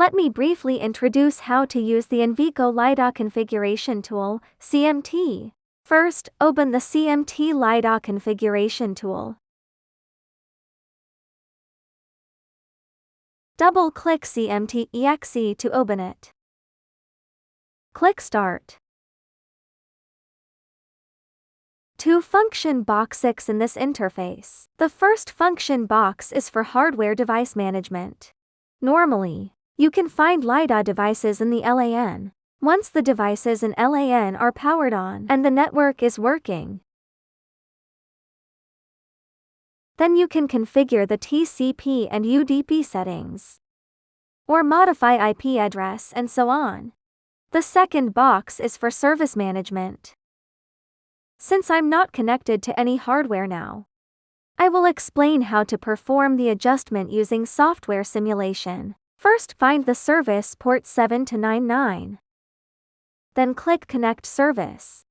Let me briefly introduce how to use the Enviko LiDAR configuration tool, CMT. First, open the CMT LiDAR configuration tool. Double-click CMT.exe to open it. Click Start. Two function boxes in this interface. The first function box is for hardware device management. Normally, you can find LiDAR devices in the LAN. Once the devices in LAN are powered on and the network is working, then you can configure the TCP and UDP settings, or modify IP address and so on. The second box is for service management. Since I'm not connected to any hardware now, I will explain how to perform the adjustment using software simulation. First, find the service port 7299. Then click Connect Service.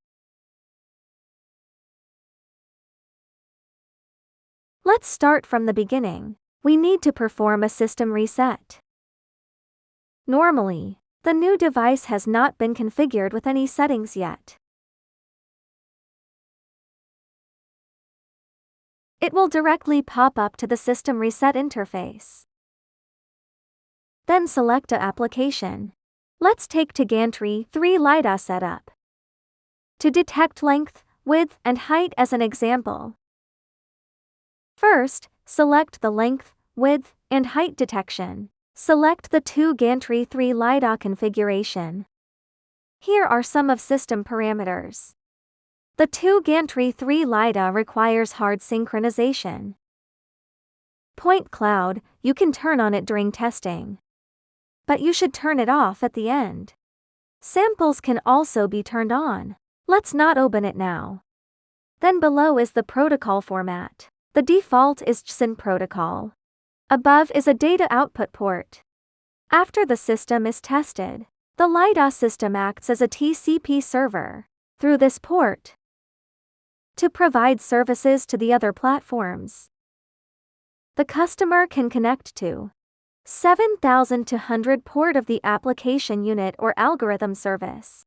Let's start from the beginning. We need to perform a system reset. Normally, the new device has not been configured with any settings yet. It will directly pop up to the System Reset interface. Then select a application. Let's take Gantry 3 LiDAR setup. To detect length, width, and height as an example. First, select the length, width, and height detection. Select the 2 Gantry 3 LiDAR configuration. Here are some of system parameters. The 2 Gantry 3 LiDAR requires hard synchronization. Point cloud, you can turn on it during testing, but you should turn it off at the end. Samples can also be turned on. Let's not open it now. Then below is the protocol format. The default is GSM protocol. Above is a data output port. After the system is tested, the LiDAR system acts as a TCP server through this port to provide services to the other platforms. The customer can connect to 7200 port of the application unit or algorithm service.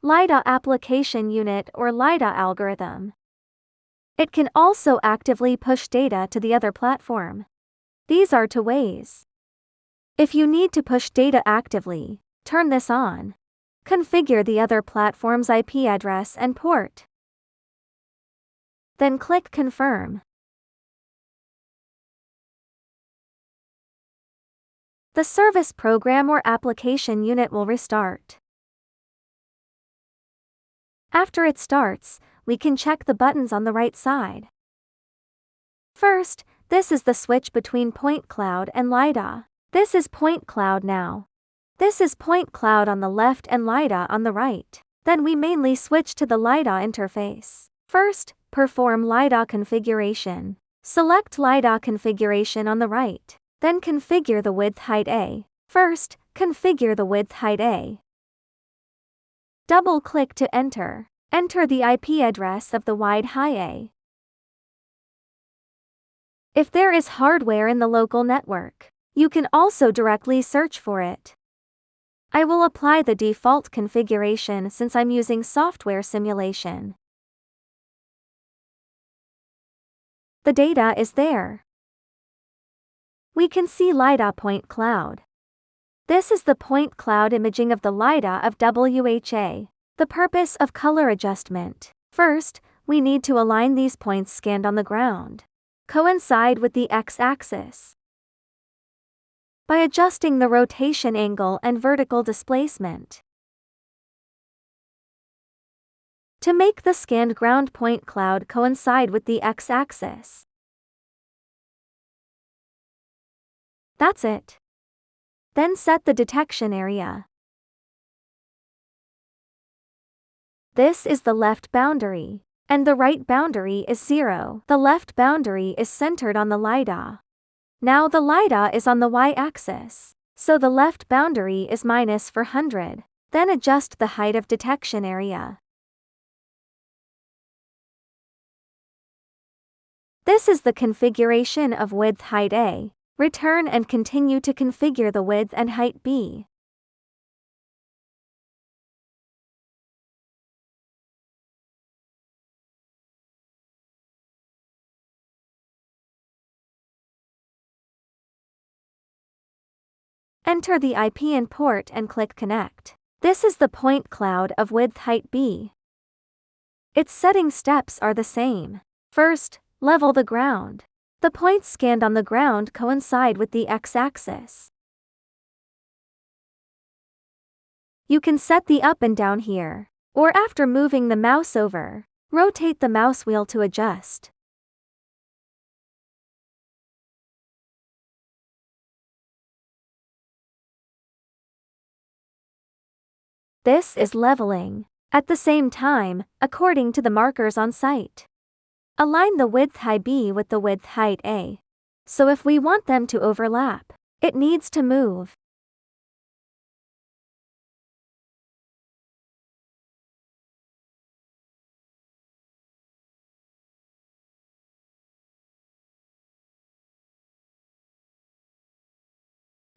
LiDAR application unit or LiDAR algorithm. It can also actively push data to the other platform. These are two ways. If you need to push data actively, turn this on. Configure the other platform's IP address and port. Then click Confirm. The service program or application unit will restart. After it starts, we can check the buttons on the right side. First, this is the switch between point cloud and LiDAR. This is point cloud now. This is point cloud on the left and LiDAR on the right. Then we mainly switch to the LiDAR interface. First, perform LiDAR configuration. Select LiDAR configuration on the right. Then configure the width height A. First, configure the width height A. Double-click to enter. Enter the IP address of the wide high A. If there is hardware in the local network, you can also directly search for it. I will apply the default configuration since I'm using software simulation. The data is there. We can see LiDAR point cloud. This is the point cloud imaging of the LiDAR of WHA. The purpose of color adjustment. First, we need to align these points scanned on the ground coincide with the x-axis by adjusting the rotation angle and vertical displacement. To make the scanned ground point cloud coincide with the x-axis. That's it. Then set the detection area. This is the left boundary, and the right boundary is 0. The left boundary is centered on the LiDAR. Now the LiDAR is on the y-axis, so the left boundary is -400. Then adjust the height of detection area. This is the configuration of width height A. Return and continue to configure the width and height B. Enter the IP in port and click Connect. This is the point cloud of width height B. Its setting steps are the same. First, level the ground. The points scanned on the ground coincide with the x-axis. You can set the up and down here, or after moving the mouse over, rotate the mouse wheel to adjust. This is leveling. At the same time, according to the markers on site. Align the width height B with the width height A. So if we want them to overlap, it needs to move.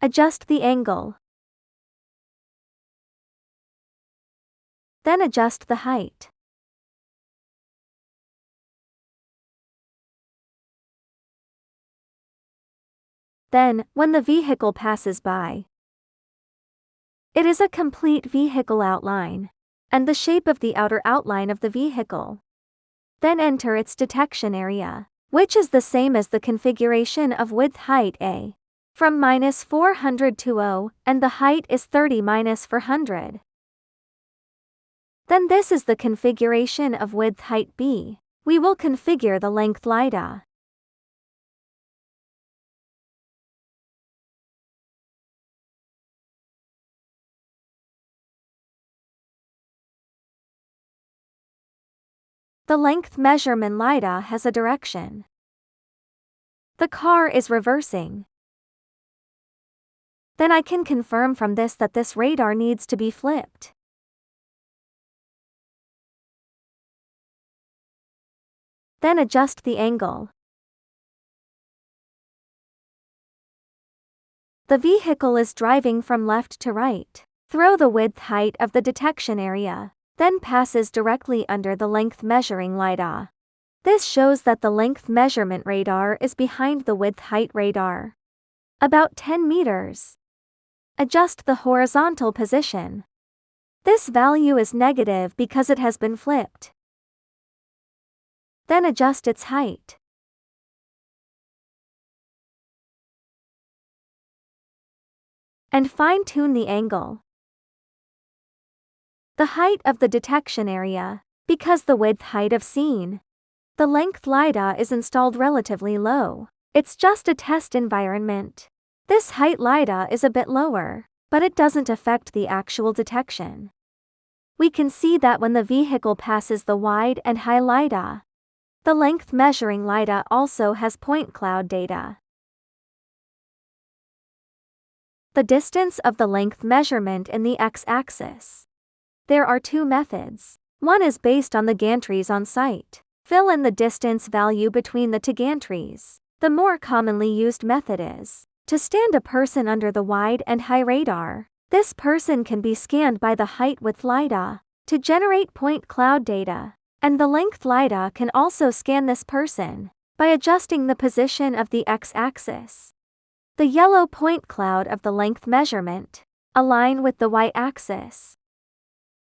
Adjust the angle. Then adjust the height. Then, when the vehicle passes by, it is a complete vehicle outline, and the shape of the outer outline of the vehicle. Then enter its detection area, which is the same as the configuration of width height A. From -400 to 0, and the height is 30-400. Then this is the configuration of width height B. We will configure the length LiDAR. The length measurement LiDAR has a direction. The car is reversing. Then I can confirm from this that this radar needs to be flipped. Then adjust the angle. The vehicle is driving from left to right. Throw the width height of the detection area, then passes directly under the length measuring LiDAR. This shows that the length measurement radar is behind the width height radar. About 10 meters. Adjust the horizontal position. This value is negative because it has been flipped. Then adjust its height. And fine-tune the angle. The height of the detection area, because the width height of scene. The length LiDAR is installed relatively low. It's just a test environment. This height LiDAR is a bit lower, but it doesn't affect the actual detection. We can see that when the vehicle passes the wide and high LiDAR, the length measuring LiDAR also has point cloud data. The distance of the length measurement in the x-axis. There are two methods. One is based on the gantries on site. Fill in the distance value between the two gantries. The more commonly used method is to stand a person under the wide and high radar. This person can be scanned by the height with LiDAR to generate point cloud data, and the length LiDAR can also scan this person by adjusting the position of the x-axis. The yellow point cloud of the length measurement align with the y-axis.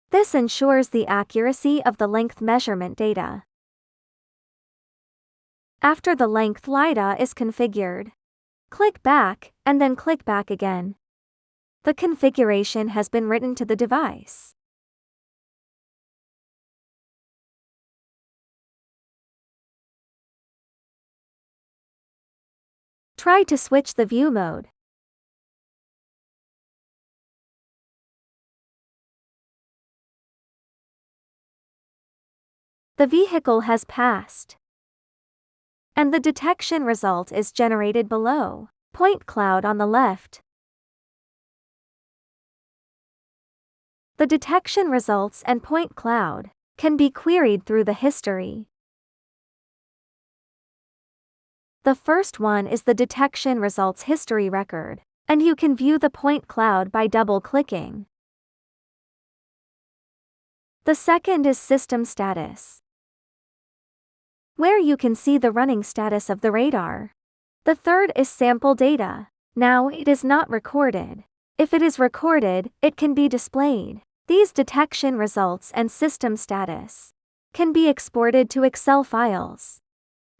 This ensures the accuracy of the length measurement data. After the length LiDAR is configured, click back, and then click back again. The configuration has been written to the device. Try to switch the view mode. The vehicle has passed, and the detection result is generated below. Point cloud on the left. The detection results and point cloud can be queried through the history. The first one is the detection results history record, and you can view the point cloud by double-clicking. The second is system status, where you can see the running status of the radar. The third is sample data. Now it is not recorded. If it is recorded, it can be displayed. These detection results and system status can be exported to Excel files.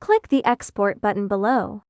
Click the Export button below.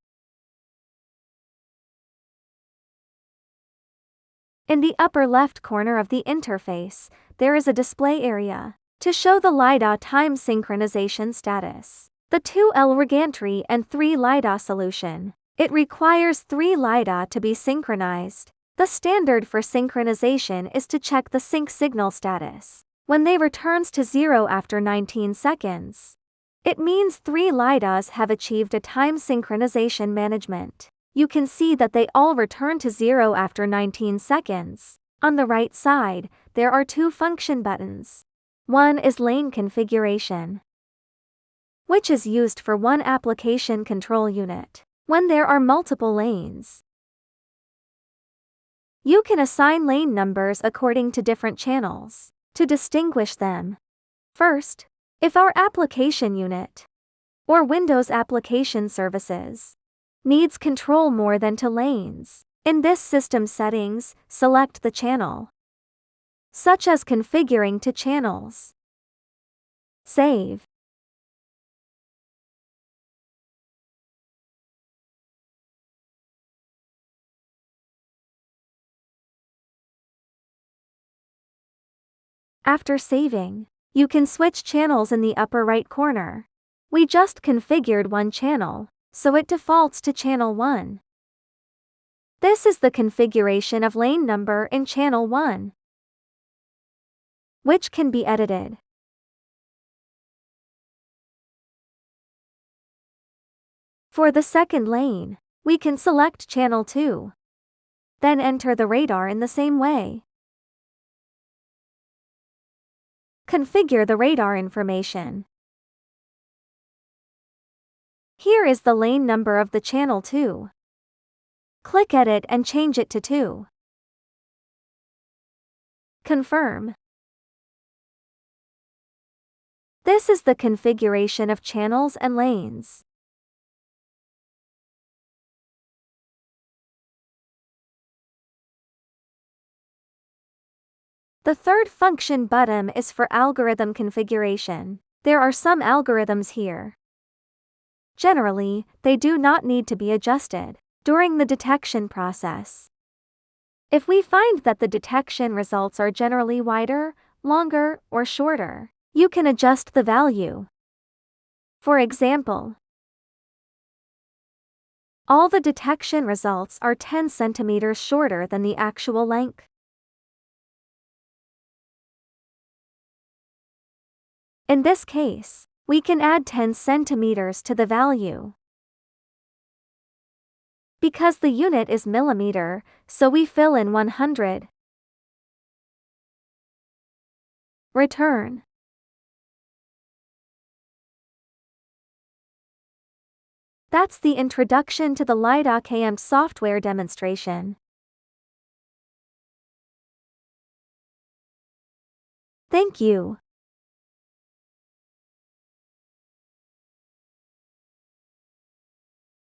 In the upper left corner of the interface, there is a display area to show the LiDAR time synchronization status. The 2L regantry and 3 LiDAR solution. It requires 3 LiDAR to be synchronized. The standard for synchronization is to check the sync signal status when they returns to 0 after 19 seconds. It means 3 LiDARs have achieved a time synchronization management. You can see that they all return to 0 after 19 seconds. On the right side, there are 2 function buttons. One is lane configuration, which is used for one application control unit. When there are multiple lanes, you can assign lane numbers according to different channels to distinguish them. First, if our application unit or Windows application services needs control more than 2 lanes, in this system settings, select the channel, such as configuring 2 channels. Save. After saving, you can switch channels in the upper right corner. We just configured one channel, so it defaults to channel 1. This is the configuration of lane number in channel 1, which can be edited. For the second lane, we can select channel 2. Then enter the radar in the same way. Configure the radar information. Here is the lane number of the channel 2. Click Edit and change it to 2. Confirm. This is the configuration of channels and lanes. The third function button is for algorithm configuration. There are some algorithms here. Generally, they do not need to be adjusted during the detection process. If we find that the detection results are generally wider, longer, or shorter, you can adjust the value. For example, all the detection results are 10 centimeters shorter than the actual length. In this case, we can add 10 centimeters to the value. Because the unit is millimeter, so we fill in 100. Return. That's the introduction to the LiDAR CMT software demonstration. Thank you.